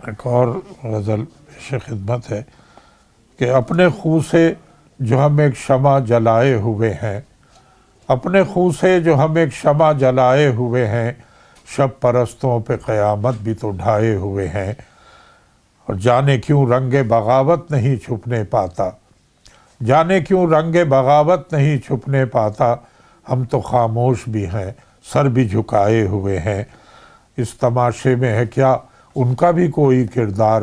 ایک اور غزل پیش خدمت ہے کہ اپنے خوں سے جو ہم ایک شمع جلائے ہوئے ہیں، اپنے خوں سے جو ہم ایک شمع جلائے ہوئے ہیں، شب پرستوں پہ قیامت بھی تو ڈھائے ہوئے ہیں، اور جانے کیوں رنگ بغاوت نہیں چھپنے پاتا، جانے کیوں رنگ بغاوت نہیں چھپنے پاتا، ہم تو خاموش بھی ہیں سر بھی جھکائے ہوئے ہیں، اس تماشے میں ہے کیا ان کا بھی کوئی کردار،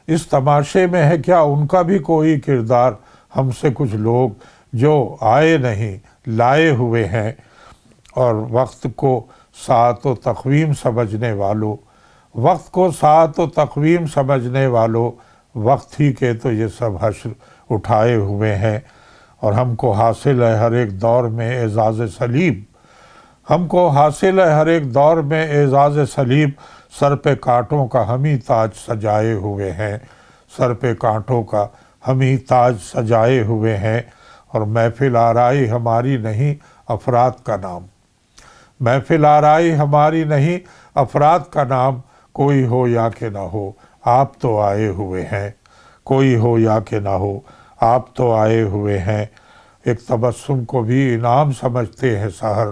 اس تماشے میں ہے کیا ان کا بھی کوئی کردار، ہم سے کچھ لوگ جو آئے نہیں لائے ہوئے ہیں، اور وقت کو ساعت و تقویم سمجھنے والوں، وقت کو ساعت و تقویم سمجھنے والوں، وقت ہی کے تو یہ سب حشر اٹھائے ہوئے ہیں، اور ہم کو حاصل ہے ہر ایک دور میں اعزاز صلیب، ہم کو حاصل ہے ہر ایک دور میں اعزاز صلیب، سر پہ کانٹوں کا ہم ہی تاج سجائے ہوئے ہیں، سر پہ کانٹوں کا ہم ہی تاج سجائے ہوئے ہیں، اور محفل آرائی ہماری نہیں افراد کا نام، محفل آرائی ہماری نہیں افراد کا نام، کوئی ہو یا کہ نہ ہو آپ تو آئے ہوئے ہیں، کوئی ہو یا کہ نہ ہو آپ تو آئے ہوئے ہیں، ایک تبسم کو بھی انعام سمجھتے ہیں سحر،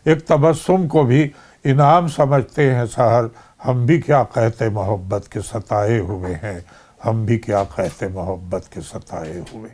ایک تبسم کو بھی انعام سمجھتے ہیں سحر، ہم بھی کیا کہتے محبت کے ستائے ہوئے ہیں، ہم بھی کیا کہتے محبت کے ستائے ہوئے